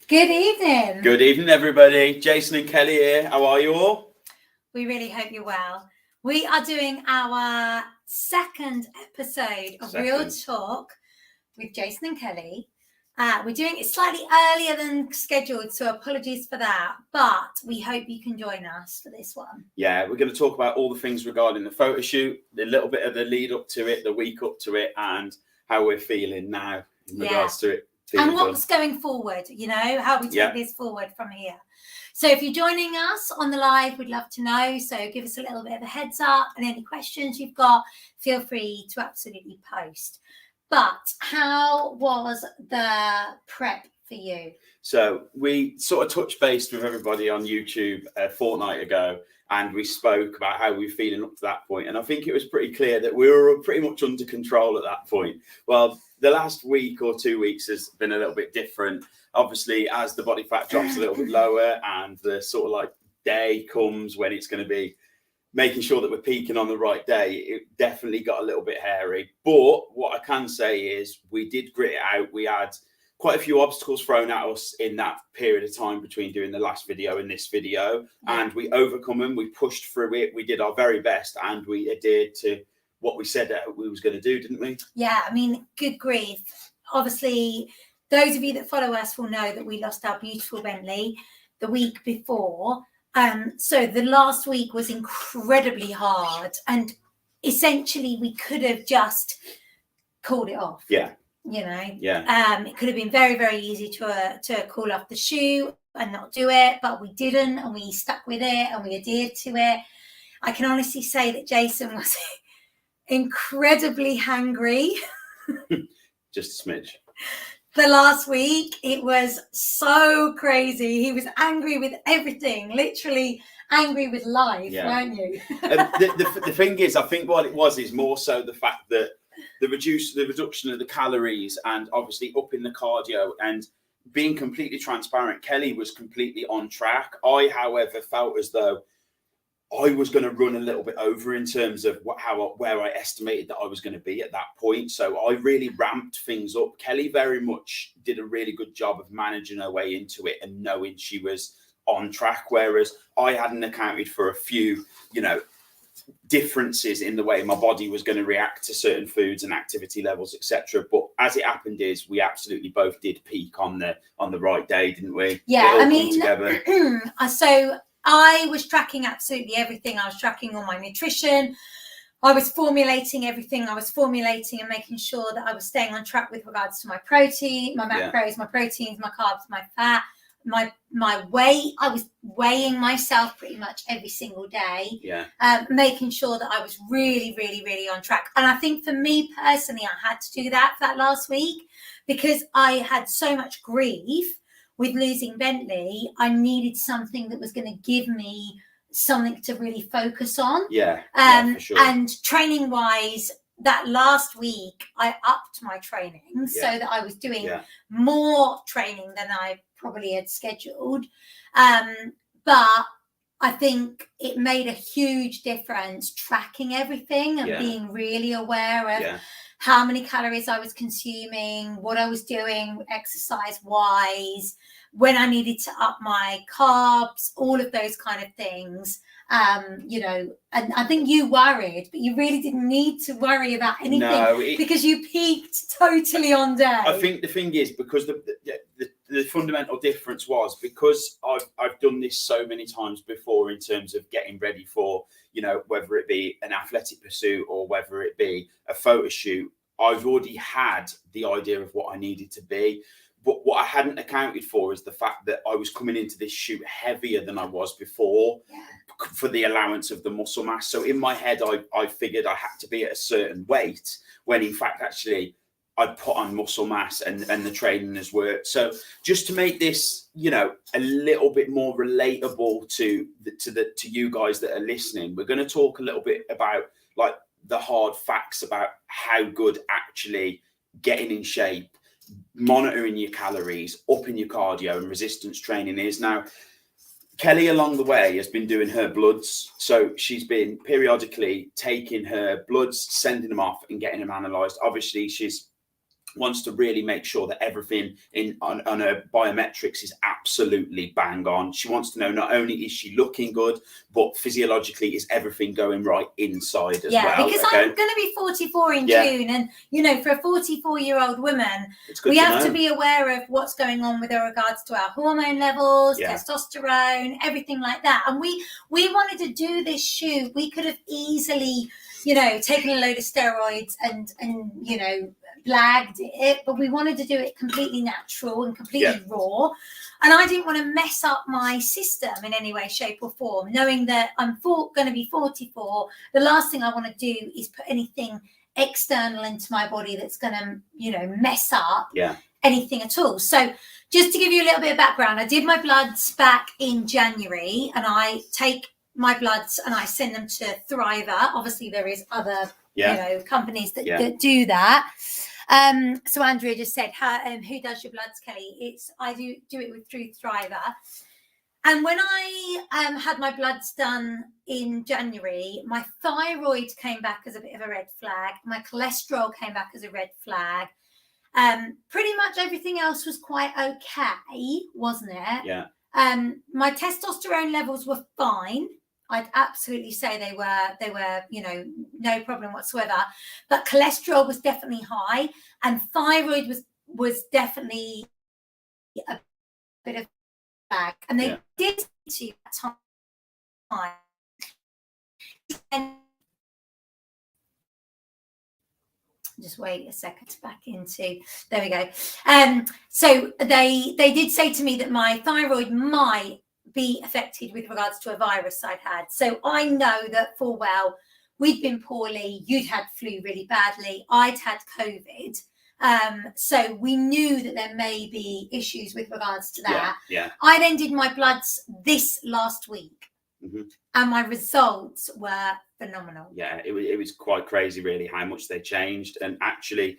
Good evening. Good evening, everybody. Jason and Kelly here. How are you all? We really hope you're well. We are doing our second episode of Real Talk with Jason and Kelly. We're doing it slightly earlier than scheduled, so apologies for that. But we hope you can join us for this one. Yeah, we're going to talk about all the things regarding the photo shoot, the little bit of the lead up to it, the week up to it, and how we're feeling now in regards to it. And what's going forward, how we take this forward from here. So if you're joining us on the live, we'd love to know. So give us a little bit of a heads up, and any questions you've got, feel free to absolutely post. But how was the prep for you? So we sort of touched base with everybody on YouTube a fortnight ago, and we spoke about how we were feeling up to that point. And I think it was pretty clear that we were pretty much under control at that point. Well, the last week or 2 weeks has been a little bit different. Obviously, as the body fat drops a little bit lower and the sort of like day comes when it's going to be making sure that we're peaking on the right day, it definitely got a little bit hairy. But what I can say is we did grit it out. We had quite a few obstacles thrown at us in that period of time between doing the last video and this video, and we overcome them. We pushed through it. We did our very best, and we adhered to what we said that we was going to do, didn't we? Yeah, I mean, good grief. Obviously, those of you that follow us will know that we lost our beautiful Bentley the week before. So the last week was incredibly hard, and essentially we could have just called it off. Yeah. It could have been very, very easy to call off the shoot and not do it, but we didn't, and we stuck with it and we adhered to it. I can honestly say that Jason was incredibly hangry. Just a smidge. The last week, it was so crazy. He was angry with everything, literally angry with life, weren't you? The thing is, I think what it was is more so the fact that the reduction of the calories and obviously upping the cardio and being completely transparent. Kelly was completely on track. I, however, felt as though I was going to run a little bit over in terms of where I estimated that I was going to be at that point. So I really ramped things up. Kelly very much did a really good job of managing her way into it and knowing she was on track, whereas I hadn't accounted for a few, differences in the way my body was going to react to certain foods and activity levels, etc. But as it happened is we absolutely both did peak on the right day, didn't we? Yeah, I mean, so I was tracking absolutely everything. I was tracking all my nutrition. I was formulating everything. I was formulating and making sure that I was staying on track with regards to my protein, my macros, my proteins, my carbs, my fat, my weight. I was weighing myself pretty much every single day, making sure that I was really, really, really on track. And I think for me personally, I had to do that for that last week because I had so much grief with losing Bentley. I needed something that was going to give me something to really focus on. For sure. And training wise, that last week I upped my training so that I was doing more training than I probably had scheduled. But I think it made a huge difference tracking everything and being really aware of how many calories I was consuming, what I was doing exercise wise, when I needed to up my carbs, all of those kind of things. And I think you worried, but you really didn't need to worry about anything because you peaked totally on day. I think the thing is, because the fundamental difference was because I've done this so many times before in terms of getting ready for, whether it be an athletic pursuit or whether it be a photo shoot, I've already had the idea of what I needed to be. But what I hadn't accounted for is the fact that I was coming into this shoot heavier than I was before for the allowance of the muscle mass. So in my head, I figured I had to be at a certain weight when in fact, actually, I put on muscle mass and the training has worked. So just to make this, a little bit more relatable to you guys that are listening, we're going to talk a little bit about like the hard facts about how good actually getting in shape, monitoring your calories, upping your cardio and resistance training is. Now, Kelly along the way has been doing her bloods. So she's been periodically taking her bloods, sending them off and getting them analysed. Obviously, she's wants to really make sure that everything on her biometrics is absolutely bang on. She wants to know not only is she looking good, but physiologically is everything going right inside as well. Because I'm going to be 44 in June, and you know, for a 44-year-old woman, we have to be aware of what's going on with regards to our hormone levels, testosterone, everything like that. And we wanted to do this shoot. We could have easily, you know, taken a load of steroids and you know, blagged it, but we wanted to do it completely natural and completely raw. And I didn't want to mess up my system in any way, shape or form, knowing that I'm going to be 44. The last thing I want to do is put anything external into my body that's going to, you know, mess up anything at all. So just to give you a little bit of background, I did my bloods back in January, and I take my bloods and I send them to Thriver. Obviously there is other you know, companies that do that. So Andrea just said, who does your bloods, Kelly? I do it through Thriver. And when I had my bloods done in January, my thyroid came back as a bit of a red flag. My cholesterol came back as a red flag. Pretty much everything else was quite okay, wasn't it? Yeah. My testosterone levels were fine. I'd absolutely say they were, you know, no problem whatsoever. But cholesterol was definitely high, and thyroid was definitely a bit of bag. And they did see that time. And just wait a second back into, there we go. So they did say to me that my thyroid might be affected with regards to a virus I'd had. So I know that full well we'd been poorly, you'd had flu really badly, I'd had COVID. So we knew that there may be issues with regards to that. I then did my bloods this last week, and my results were phenomenal. It was quite crazy really how much they changed, and actually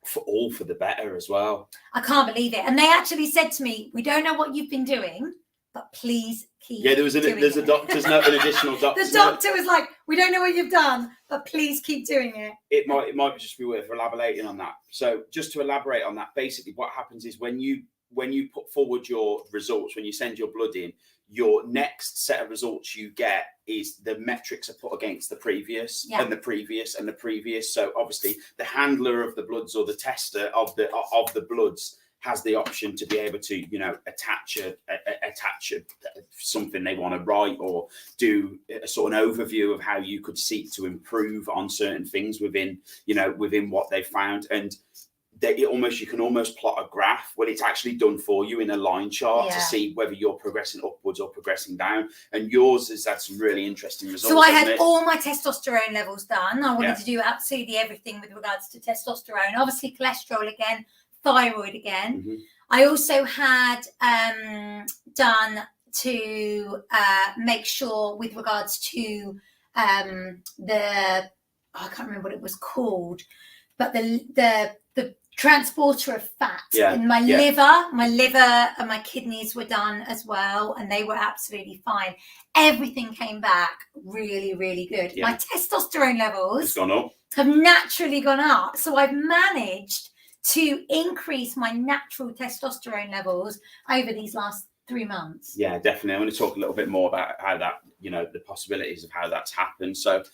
for the better as well. I can't believe it. And they actually said to me, we don't know what you've been doing, but please keep there's a doctor's note, an additional doctor's The doctor was like, we don't know what you've done, but please keep doing it. It might just be worth elaborating on that. So just to elaborate on that, basically what happens is when you put forward your results, when you send your blood in, your next set of results you get is the metrics are put against the previous and the previous and the previous. So obviously the handler of the bloods, or the tester of the bloods, has the option to be able to, you know, attach something they want to write, or do a sort of an overview of how you could seek to improve on certain things within what they found. And you can almost plot a graph. Well, it's actually done for you in a line chart to see whether you're progressing upwards or progressing down. And yours has had some really interesting results. So I had all my testosterone levels done. I wanted to do absolutely everything with regards to testosterone. Obviously cholesterol again, thyroid again. I also had done to make sure with regards to I can't remember what it was called, but the transporter of fat in my liver and my kidneys were done as well, and they were absolutely fine. Everything came back really, really good. My testosterone levels have naturally gone up, so I've managed to increase my natural testosterone levels over these last 3 months. Yeah, definitely. I'm going to talk a little bit more about how that, you know, the possibilities of how that's happened. So,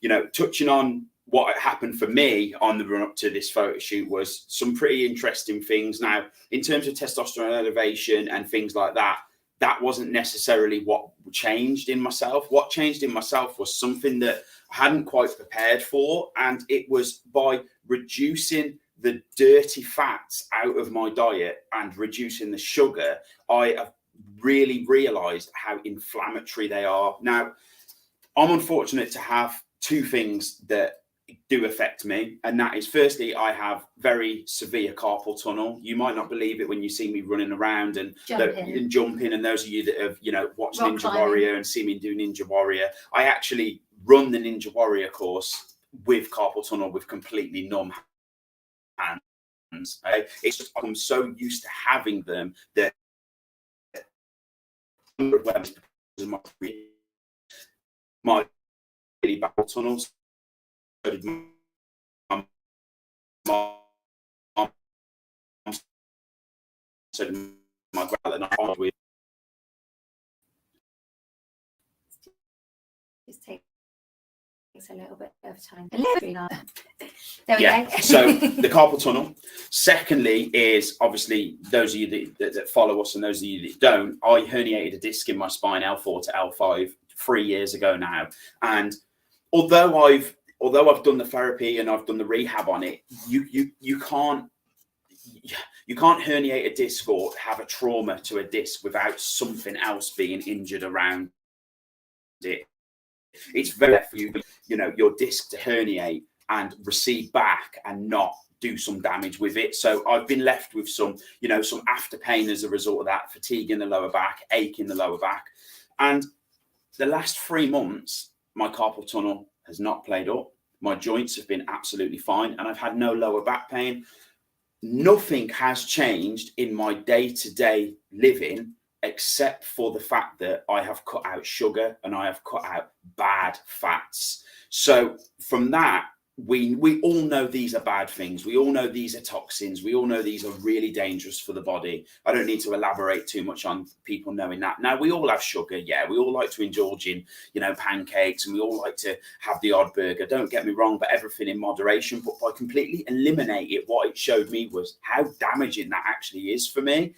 you know, touching on what happened for me on the run up to this photo shoot was some pretty interesting things. Now, in terms of testosterone elevation and things like that, that wasn't necessarily what changed in myself. What changed in myself was something that I hadn't quite prepared for, and it was by reducing the dirty fats out of my diet and reducing the sugar. I have really realized how inflammatory they are. Now, I'm unfortunate to have two things that do affect me, and that is, firstly, I have very severe carpal tunnel. You might not believe it when you see me running around and jumping, and those of you that have, you know, watched Ninja Warrior and see me do Ninja Warrior, I actually run the Ninja Warrior course with carpal tunnel, with completely numb hands. It's just, I'm so used to having them that my really bad tunnels. so my grandmother and I with. Just takes a little bit of time. There we go. So the carpal tunnel. Secondly is obviously those of you that follow us and those of you that don't, I herniated a disc in my spine L4 to L5 3 years ago now. And although I've done the therapy and I've done the rehab on it, you can't herniate a disc or have a trauma to a disc without something else being injured around it. It's very for you, your disc to herniate and recede back and not do some damage with it. So I've been left with some after pain as a result of that, fatigue in the lower back, ache in the lower back. And the last 3 months, my carpal tunnel has not played up. My joints have been absolutely fine and I've had no lower back pain. Nothing has changed in my day-to-day living except for the fact that I have cut out sugar and I have cut out bad fats. So from that, we all know these are bad things. We all know these are toxins. We all know these are really dangerous for the body. I don't need to elaborate too much on people knowing that. Now, we all have sugar. Yeah, we all like to indulge in, pancakes, and we all like to have the odd burger. Don't get me wrong, but everything in moderation. But by completely eliminate it, what it showed me was how damaging that actually is for me.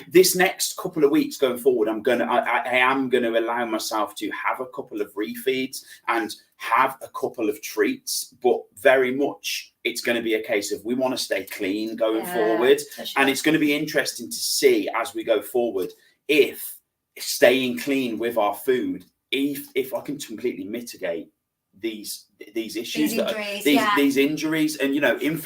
This next couple of weeks going forward, I am going to allow myself to have a couple of refeeds and have a couple of treats, but very much it's going to be a case of we want to stay clean going forward. Sure. And it's going to be interesting to see as we go forward if staying clean with our food, if I can completely mitigate these issues, these injuries. And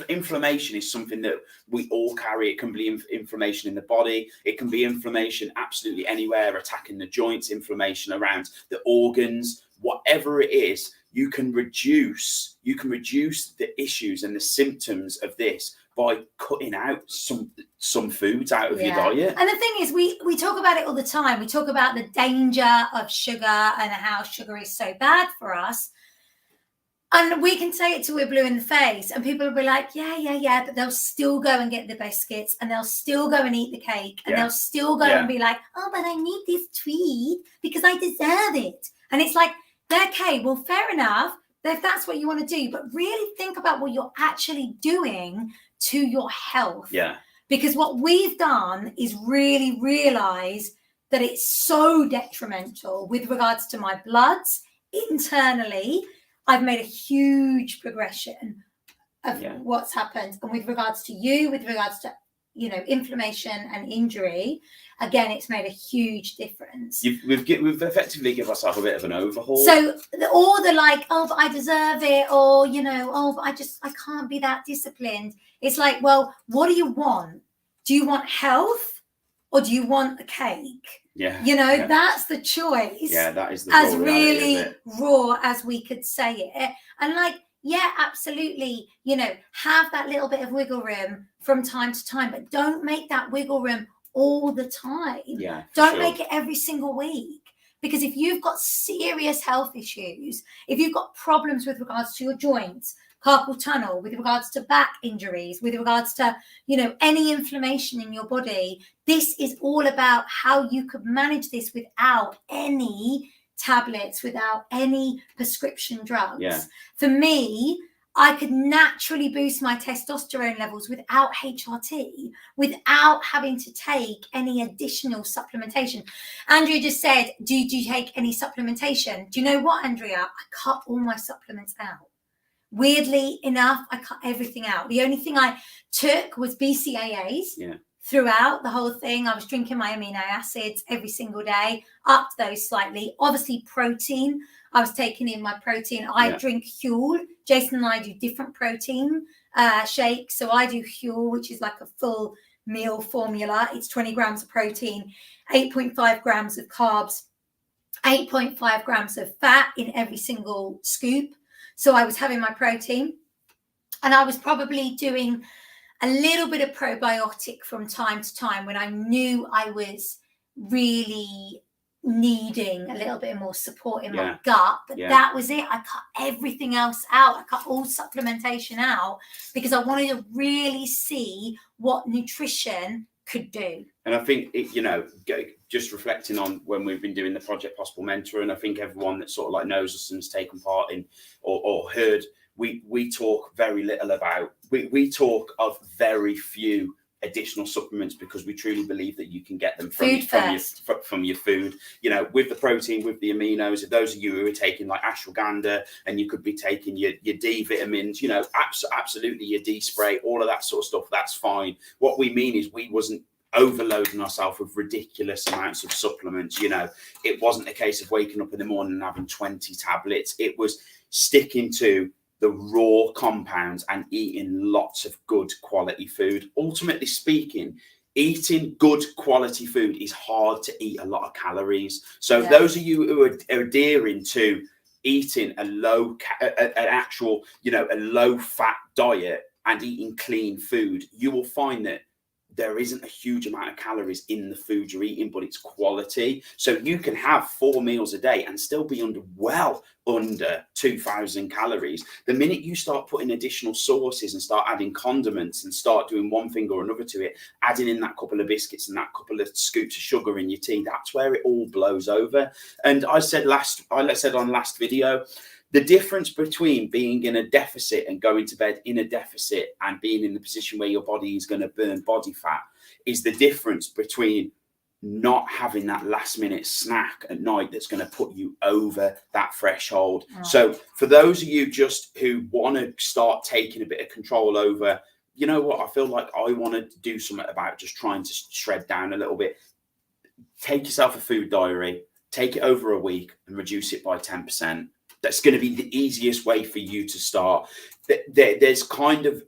inflammation is something that we all carry. It can be inflammation in the body, it can be inflammation absolutely anywhere, attacking the joints, inflammation around the organs, whatever it is. You can reduce the issues and the symptoms of this by cutting out some foods out of your diet. And the thing is, we talk about it all the time. We talk about the danger of sugar and how sugar is so bad for us. And we can say it till we're blue in the face, and people will be like, yeah, but they'll still go and get the biscuits, and they'll still go and eat the cake, and they'll still go and be like, oh, but I need this treat because I deserve it. And it's like, okay, well, fair enough, if that's what you want to do, but really think about what you're actually doing to your health. Yeah. Because what we've done is really realize that it's so detrimental with regards to my bloods internally. I've made a huge progression of what's happened. And with regards to you, with regards to, inflammation and injury, again, it's made a huge difference. We've effectively given ourselves a bit of an overhaul. So, but I deserve it, or, but I can't be that disciplined. It's like, well, what do you want? Do you want health or do you want a cake? Yeah. That's the choice. Yeah, that is the as really raw as we could say it. And absolutely, have that little bit of wiggle room from time to time, but don't make that wiggle room all the time. Yeah. Don't make it every single week. Because if you've got serious health issues, if you've got problems with regards to your joints, carpal tunnel, with regards to back injuries, with regards to, any inflammation in your body, this is all about how you could manage this without any tablets, without any prescription drugs. Yeah. For me, I could naturally boost my testosterone levels without HRT, without having to take any additional supplementation. Andrea just said, do you take any supplementation? Do you know what, Andrea? I cut all my supplements out. Weirdly enough, I cut everything out. The only thing I took was BCAAs. Yeah. Throughout the whole thing, I was drinking my amino acids every single day, upped those slightly. Obviously, protein. I was taking in my protein. I drink Huel. Jason and I do different protein shakes. So I do Huel, which is like a full meal formula. It's 20 grams of protein, 8.5 grams of carbs, 8.5 grams of fat in every single scoop. So I was having my protein, and I was probably doing a little bit of probiotic from time to time when I knew I was really needing a little bit more support in my gut. But that was it. I cut everything else out. I cut all supplementation out because I wanted to really see what nutrition could do. And I think it, just reflecting on when we've been doing the Project Possible Mentor, and I think everyone that sort of like knows us and has taken part in or heard, we talk very little about, we talk of very few additional supplements, because we truly believe that you can get them from your food, with the protein, with the aminos. If those of you who are taking like ashwagandha, and you could be taking your D vitamins, absolutely, your D spray, all of that sort of stuff, that's fine. What we mean is we wasn't overloading ourselves with ridiculous amounts of supplements. It wasn't a case of waking up in the morning and having 20 tablets. It was sticking to the raw compounds and eating lots of good quality food. Ultimately speaking, eating good quality food is hard to eat a lot of calories. So those of you who are adhering to eating a low fat diet and eating clean food, you will find that there isn't a huge amount of calories in the food you're eating, but it's quality. So you can have 4 meals a day and still be under 2,000 calories. The minute you start putting additional sauces and start adding condiments and start doing one thing or another to it, adding in that couple of biscuits and that couple of scoops of sugar in your tea, that's where it all blows over. And I said on last video, the difference between being in a deficit and going to bed in a deficit and being in the position where your body is going to burn body fat is the difference between not having that last minute snack at night that's going to put you over that threshold. Oh. So for those of you just who want to start taking a bit of control over, you know what, I feel like I want to do something about just trying to shred down a little bit. Take yourself a food diary, take it over a week and reduce it by 10%. That's going to be the easiest way for you to start. There's kind of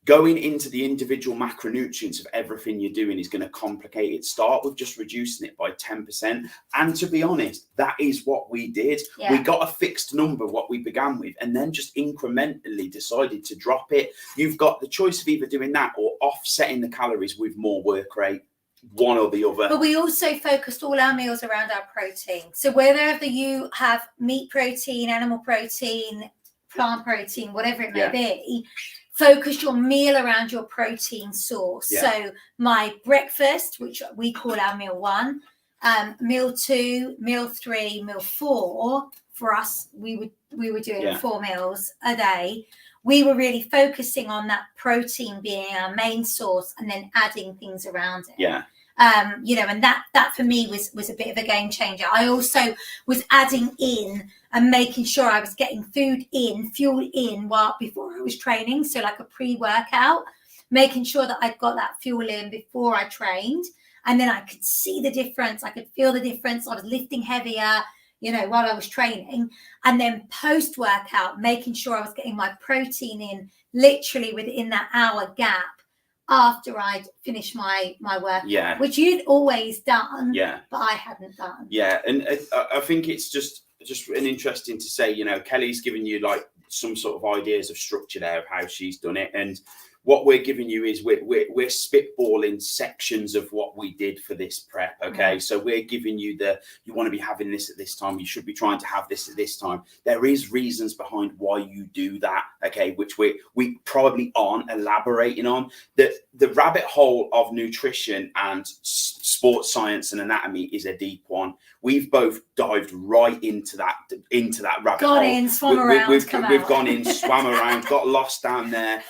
going into the individual macronutrients of everything you're doing is going to complicate it. Start with just reducing it by 10%. And to be honest, that is what we did. Yeah. We got a fixed number, what we began with, and then just incrementally decided to drop it. You've got the choice of either doing that or offsetting the calories with more work rate. One or the other. But we also focused all our meals around our protein. So wherever you have meat protein, animal protein, plant protein, whatever it may be, focus your meal around your protein source. Yeah. So my breakfast, which we call our meal 1, meal 2, meal 3, meal 4. For us, we were doing 4 meals a day. We were really focusing on that protein being our main source and then adding things around it. Yeah. And that for me was a bit of a game changer. I also was adding in and making sure I was getting fuel in before I was training. So like a pre-workout, making sure that I'd got that fuel in before I trained. And then I could see the difference. I could feel the difference. I was lifting heavier, while I was training. And then post-workout, making sure I was getting my protein in literally within that hour gap after I'd finished my workout, which you'd always done, but I hadn't done. Yeah, and I think it's just an interesting to say, Kelly's given you like some sort of ideas of structure there of how she's done it. And what we're giving you is we're spitballing sections of what we did for this prep. Okay. Mm-hmm. So we're giving you you want to be having this at this time. You should be trying to have this at this time. There is reasons behind why you do that. Okay. Which we probably aren't elaborating on. The rabbit hole of nutrition and sports science and anatomy is a deep one. We've both dived right into that rabbit hole. We've gone in, swam around, got lost down there,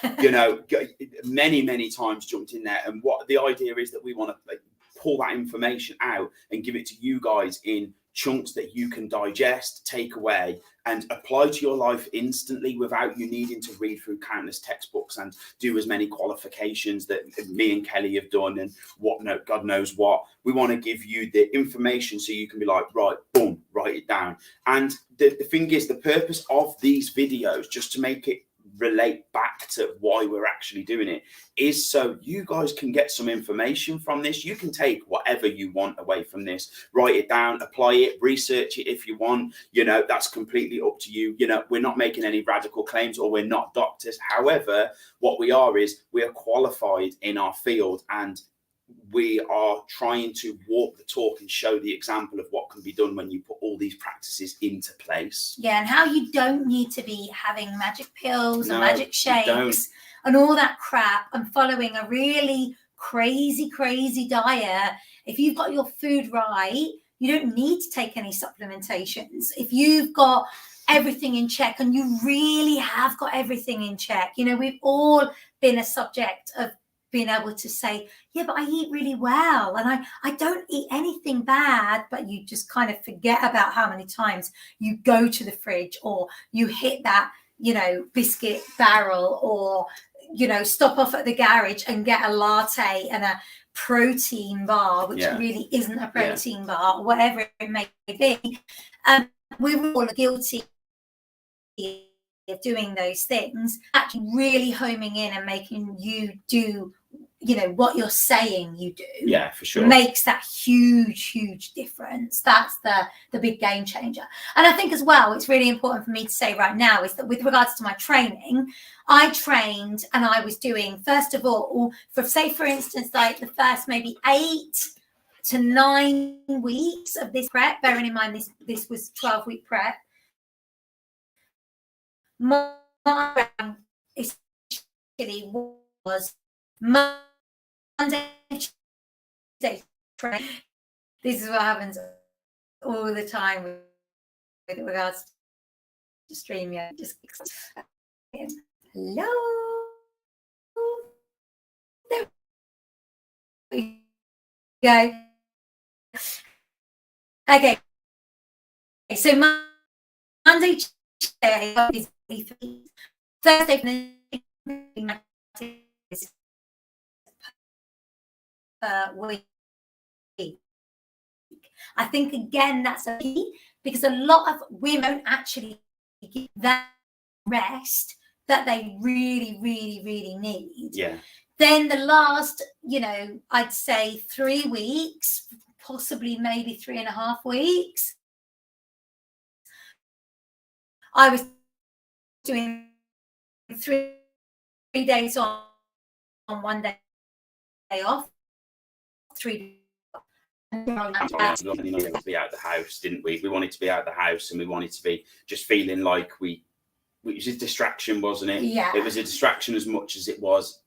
many times jumped in there. And what the idea is that we want to pull that information out and give it to you guys in chunks that you can digest, take away, and apply to your life instantly without you needing to read through countless textbooks and do as many qualifications that me and Kelly have done and God knows what. We want to give you the information so you can be like, right, boom, write it down. And the thing is, the purpose of these videos, just to make it relate back to why we're actually doing it, is so you guys can get some information from this. You can take whatever you want away from this, write it down, apply it, research it if you want. That's completely up to you. We're not making any radical claims, or we're not doctors. However, what we are is we are qualified in our field, and we are trying to walk the talk and show the example of what can be done when you put all these practices into place. Yeah, and how you don't need to be having magic pills and magic shakes and all that crap, and following a really crazy diet, if you've got your food right, you don't need to take any supplementations. If you've got everything in check, and you really have got everything in check, you know, we've all been a subject of being able to say, yeah, but I eat really well, and I don't eat anything bad, but you just kind of forget about how many times you go to the fridge, or you hit that, you know, biscuit barrel, or, you know, stop off at the garage and get a latte and a protein bar, which really isn't a protein bar, or whatever it may be. We were all guilty of doing those things, actually really homing in and making you do, you know, what you're saying you do. Yeah, for sure. Makes that huge difference. That's the big game changer. And I think as well, it's really important for me to say right now is that with regards to my training, I trained, and I was doing, first of all, for instance, like the first maybe 8 to 9 weeks of this prep, bearing in mind this was 12-week prep, my essentially was Monday, Tuesday training. This is what happens all the time with regards to StreamYard. Just hello. There we go. Okay. So Monday, Tuesday is Thursday week. I think again that's a key, because a lot of women don't actually get that rest that they really need. Yeah. Then the last, you know, I'd say 3 weeks, possibly maybe 3.5 weeks, I was doing 3 days on 1 day off, 3 We wanted to be out of the house, didn't we? We wanted to be out of the house, and we wanted to be just feeling like it was a distraction, wasn't it? Yeah. It was a distraction as much as it was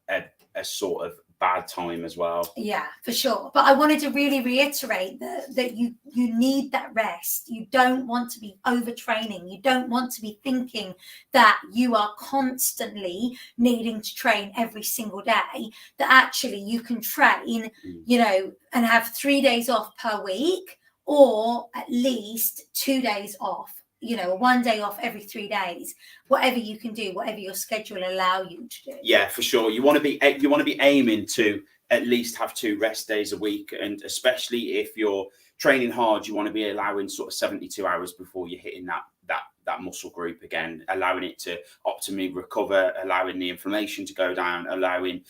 a sort of bad time as well. Yeah, for sure. But I wanted to really reiterate that you need that rest. You don't want to be overtraining. You don't want to be thinking that you are constantly needing to train every single day, that actually you can train, you know, and have 3 days off per week, or at least 2 days off, you know, 1 day off every 3 days, whatever you can do, whatever your schedule allow you to do. Yeah, for sure. You want to be aiming to at least have 2 rest days a week, and especially if you're training hard, you want to be allowing sort of 72 hours before you're hitting that muscle group again, allowing it to optimally recover, allowing the inflammation to go down, allowing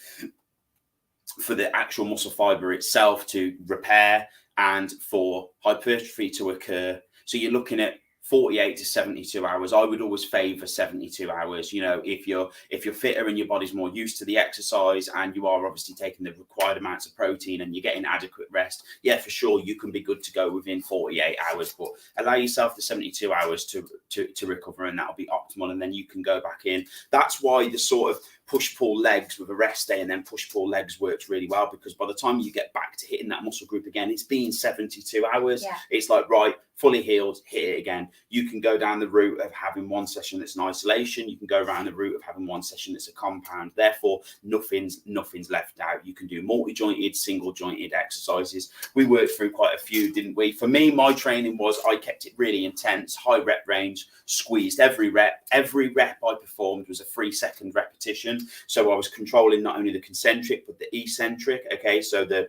for the actual muscle fiber itself to repair, and for hypertrophy to occur. So you're looking at 48 to 72 hours. I would always favor 72 hours. You know, if you're fitter and your body's more used to the exercise, and you are obviously taking the required amounts of protein and you're getting adequate rest, yeah, for sure, you can be good to go within 48 hours, but allow yourself the 72 hours to recover, and that'll be optimal. And then you can go back in. That's why the sort of push-pull legs with a rest day and then push-pull legs works really well, because by the time you get back to hitting that muscle group again, it's been 72 hours. Yeah. It's like, right, fully healed, hit it again. You can go down the route of having one session that's an isolation. You can go around the route of having one session that's a compound. Therefore, nothing's left out. You can do multi-jointed, single-jointed exercises. We worked through quite a few, didn't we? For me, my training was, I kept it really intense, high rep range, squeezed every rep. Every rep I performed was a 3-second repetition. So I was controlling not only the concentric, but the eccentric. Okay, so the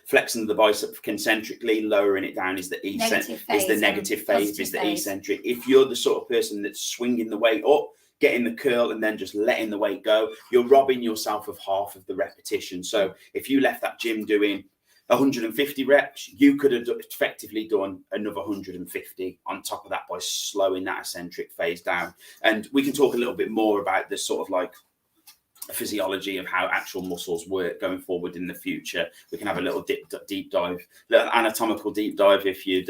flexing the bicep concentrically, lowering it down is the eccentric, is the negative phase, is the eccentric. If you're the sort of person that's swinging the weight up, getting the curl, and then just letting the weight go, you're robbing yourself of half of the repetition. So if you left that gym doing 150 reps, you could have effectively done another 150 on top of that by slowing that eccentric phase down. And we can talk a little bit more about this sort of like physiology of how actual muscles work going forward in the future. We can have a little deep dive, little anatomical deep dive if you'd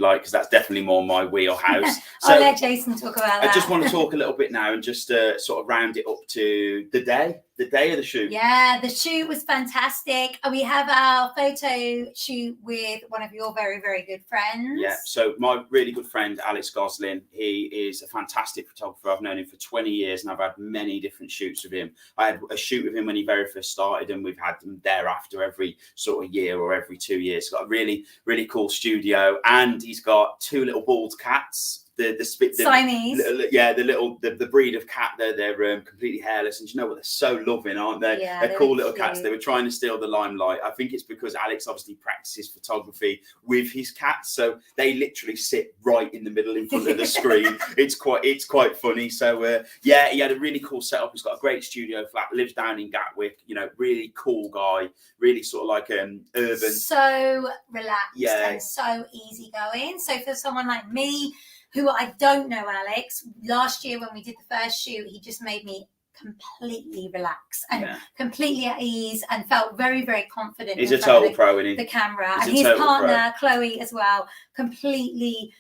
like, because that's definitely more my wheelhouse. So I'll let Jason talk about that. I just want to talk a little bit now and just sort of round it up to the day the day of the shoot. Yeah, the shoot was fantastic. We have our photo shoot with one of your very, very good friends. Yeah, so my really good friend, Alex Goslin, he is a fantastic photographer. I've known him for 20 years and I've had many different shoots with him. I had a shoot with him when he very first started and we've had them thereafter every sort of year or every 2 years. He's got a really, really cool studio and he's got 2 little bald cats. The Siamese. The breed of cat, they're completely hairless, and you know what, they're so loving, aren't they? Yeah, they're cool little cats. They were trying to steal the limelight. I think it's because Alex obviously practices photography with his cats, so they literally sit right in the middle in front of the screen. It's quite funny. So he had a really cool setup. He's got a great studio flat, lives down in Gatwick, really cool guy, really sort of like urban, so relaxed and so easygoing. So for someone like me, who I don't know Alex, last year when we did the first shoot, he just made me completely relaxed and completely at ease and felt very, very confident. He's a total pro, isn't he? The camera. And his partner, Chloe, as well, completely,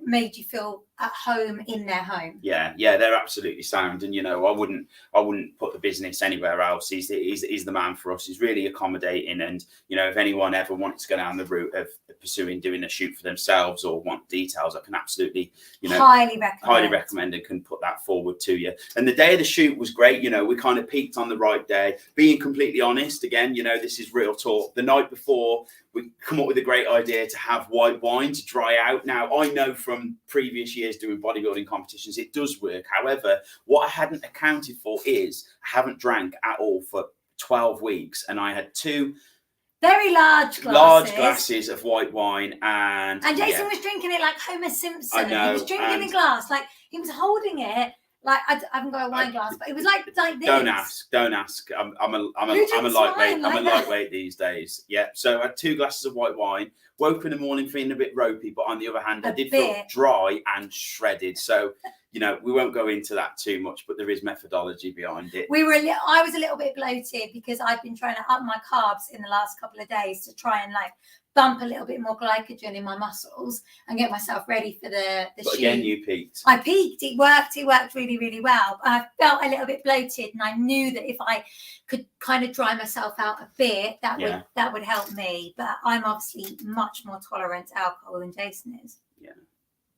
made you feel at home in their home. Yeah, they're absolutely sound. And, I wouldn't put the business anywhere else. He's the man for us. He's really accommodating. And, if anyone ever wanted to go down the route of pursuing doing a shoot for themselves or want details, I can absolutely, highly recommend and can put that forward to you. And the day of the shoot was great. We kind of peaked on the right day. Being completely honest, again, this is real talk. The night before, we come up with a great idea to have white wine to dry out. Now, I know from previous years doing bodybuilding competitions, it does work. However, what I hadn't accounted for is I haven't drank at all for 12 weeks. And I had 2 very large glasses of white wine. And Jason was drinking it like Homer Simpson. I know, he was drinking a glass, like he was holding it. Like I haven't got a wine glass, but it was like this. Don't ask. I'm a lightweight. I'm a lightweight these days. Yeah. So I had 2 glasses of white wine. Woke in the morning feeling a bit ropey, but on the other hand, I did feel dry and shredded. So we won't go into that too much, but there is methodology behind it. I was a little bit bloated because I've been trying to up my carbs in the last couple of days to try and bump a little bit more glycogen in my muscles and get myself ready for the shoot. Again, you peaked. I peaked. It worked really, really well. I felt a little bit bloated, and I knew that if I could kind of dry myself out a bit, that would help me. But I'm obviously much more tolerant to alcohol than Jason is.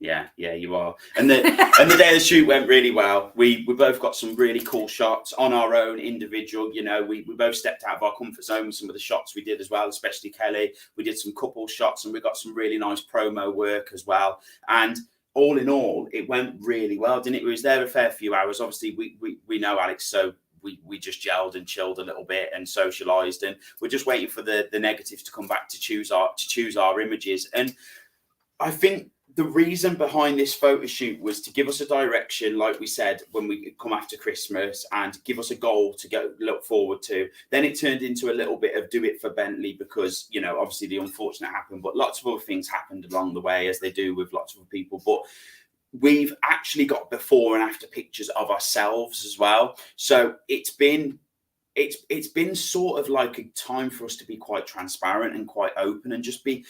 Yeah, you are. And the day of the shoot went really well. We both got some really cool shots on our own individual. We both stepped out of our comfort zone with some of the shots we did as well, especially Kelly. We did some couple shots and we got some really nice promo work as well. And all in all, it went really well, didn't it? We was there a fair few hours. Obviously, we know Alex, so we just gelled and chilled a little bit and socialized, and we're just waiting for the negatives to come back to choose our images. And I think the reason behind this photo shoot was to give us a direction, like we said, when we come after Christmas, and give us a goal to look forward to. Then it turned into a little bit of do it for Bentley because, obviously the unfortunate happened, but lots of other things happened along the way, as they do with lots of people. But we've actually got before and after pictures of ourselves as well. So it's been sort of like a time for us to be quite transparent and quite open and just be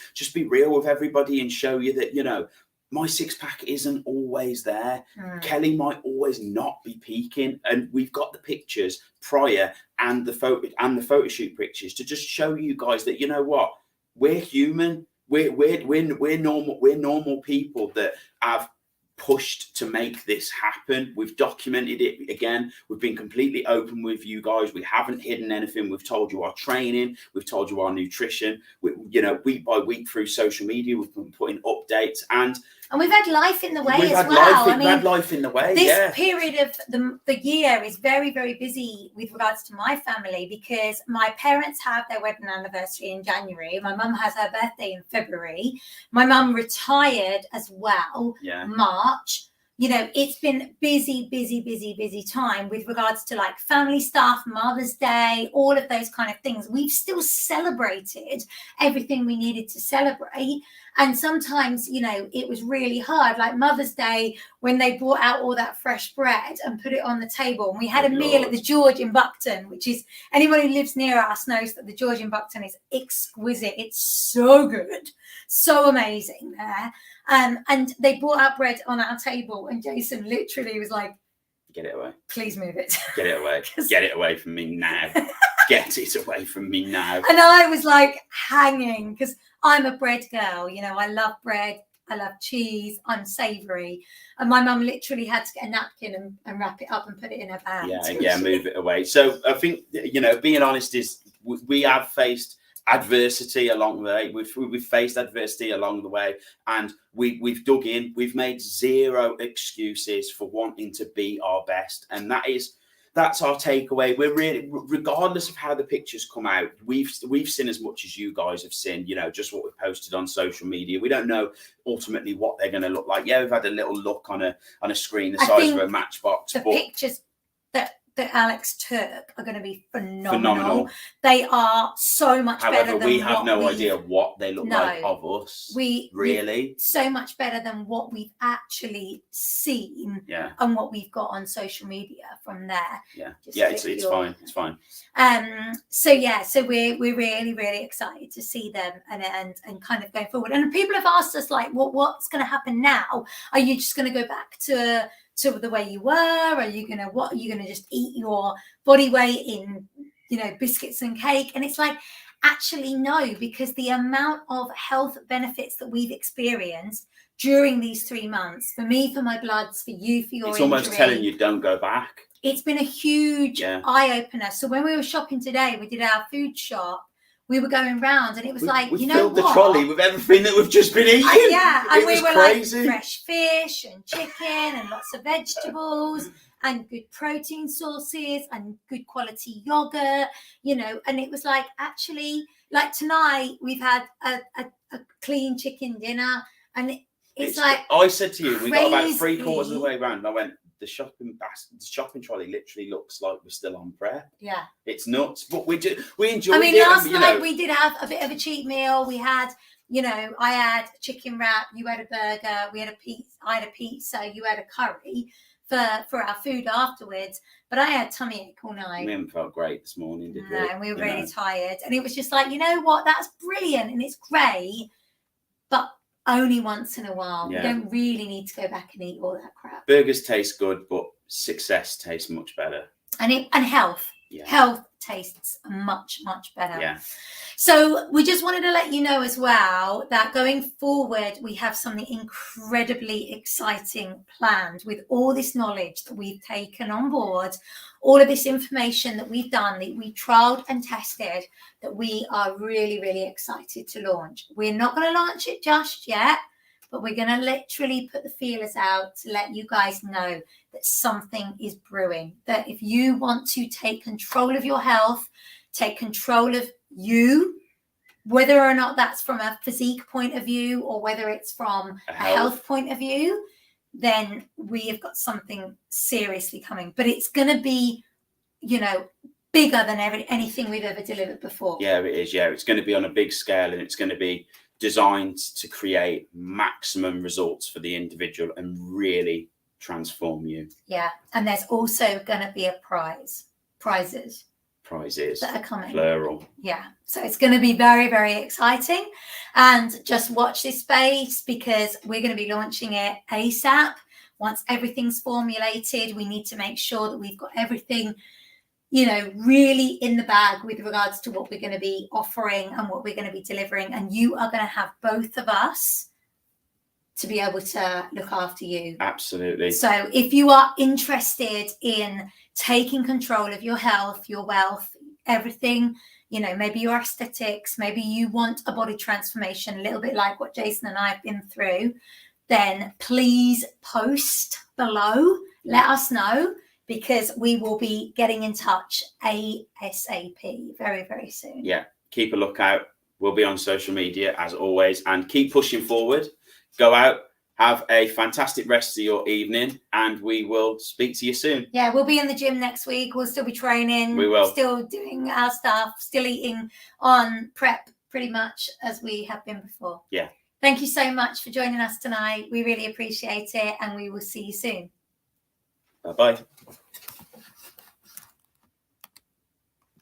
real with everybody and show you that, my 6-pack isn't always there. Kelly might always not be peaking, and we've got the pictures prior and the photo shoot pictures to just show you guys that, what, we're human. We're normal people that have pushed to make this happen. We've documented it again. We've been completely open with you guys. We haven't hidden anything. We've told you our training. We've told you our nutrition. Week by week through social media, we've been putting updates, and we've had life in the way as well. We've had life in the way. This period of the year is very, very busy with regards to my family, because my parents have their wedding anniversary in January. My mum has her birthday in February. My mum retired as well, March. It's been busy time with regards to family stuff, Mother's Day, all of those kind of things. We've still celebrated everything we needed to celebrate. And sometimes, it was really hard, like Mother's Day, when they brought out all that fresh bread and put it on the table. And we had a meal at the George in Buckton, which is, anyone who lives near us knows that the George in Buckton is exquisite. It's so good, so amazing there. And they brought out bread on our table, and Jason literally was like, Get it away. Please move it. Get it away. Get it away from me now. Get it away from me now. And I was like hanging, because I'm a bread girl. You know, I love bread. I love cheese. I'm savoury. And my mum literally had to get a napkin and wrap it up and put it in her bag. Yeah, move it away. So I think, you know, being honest is we have faced adversity along the way. We've faced adversity along the way, and we've dug in. We've made zero excuses for wanting to be our best, and that's our takeaway. We're really, regardless of how the pictures come out, we've seen as much as you guys have seen, you know, just what we've posted on social media. We don't know ultimately what they're going to look like. Yeah, we've had a little look on a screen the size of a matchbox. The pictures that Alex took are going to be phenomenal. They are so much better than we have no idea what they look like of us. Really so much better than what we've actually seen, and what we've got on social media from there. It's fine. It's fine. So we're really, really excited to see them and kind of going forward. And people have asked us, like, well, what's going to happen now? Are you just going to go back to the way you were? Are you gonna just eat your body weight in, you know, biscuits and cake? And it's like, actually no, because the amount of health benefits that we've experienced during these 3 months, for me, for my bloods, for you, for your it's injury, almost telling you don't go back. It's been a huge eye opener. So when we were shopping today, we did our food shop. We were going round, and it was like, we you know, filled the trolley with everything that we've just been eating. And we were crazy. Like fresh fish and chicken and lots of vegetables and good protein sources and good quality yogurt, you know. And it was like, actually, like tonight we've had a clean chicken dinner, and it's like, I said to you, we got about crazy. 3/4 of the way around, and I went, the shopping trolley literally looks like we're still on prep. Yeah, it's nuts, but we enjoyed it. I mean, last night we did have a bit of a cheat meal. We had, you know, I had a chicken wrap, you had a burger, we had a pizza, I had a pizza, you had a curry for our food afterwards. But I had tummy ache all night. We haven't felt great this morning, did we? No, we were really tired, and it was just like, you know what, that's brilliant and it's great, but only once in a while. Yeah. We don't really need to go back and eat all that crap. Burgers taste good, but success tastes much better. And health. Yeah. Health tastes much, much better. Yeah. So we just wanted to let you know as well that going forward, we have something incredibly exciting planned with all this knowledge that we've taken on board, all of this information that we've done, that we trialed and tested, that we are really, really excited to launch. We're not going to launch it just yet, but we're going to literally put the feelers out to let you guys know that something is brewing. That if you want to take control of your health, take control of you, whether or not that's from a physique point of view or whether it's from a health point of view, then we have got something seriously coming. But it's going to be, you know, bigger than anything we've ever delivered before. Yeah, it is. Yeah, it's going to be on a big scale, and it's going to be designed to create maximum results for the individual and really transform you. Yeah, and there's also going to be a prizes that are coming, plural. Yeah, so it's going to be very, very exciting, and just watch this space, because we're going to be launching it ASAP. Once everything's formulated, we need to make sure that we've got everything, you know, really in the bag with regards to what we're going to be offering and what we're going to be delivering. And you are going to have both of us to be able to look after you. Absolutely. So if you are interested in taking control of your health, your wealth, everything, you know, maybe your aesthetics, maybe you want a body transformation, a little bit like what Jason and I have been through, then please post below. Let us know, because we will be getting in touch ASAP very, very soon. Yeah, keep a lookout. We'll be on social media as always, and keep pushing forward. Go out, have a fantastic rest of your evening, and we will speak to you soon. Yeah, we'll be in the gym next week. We'll still be training. We will. Still doing our stuff, still eating on prep pretty much as we have been before. Yeah. Thank you so much for joining us tonight. We really appreciate it, and we will see you soon. Bye-bye.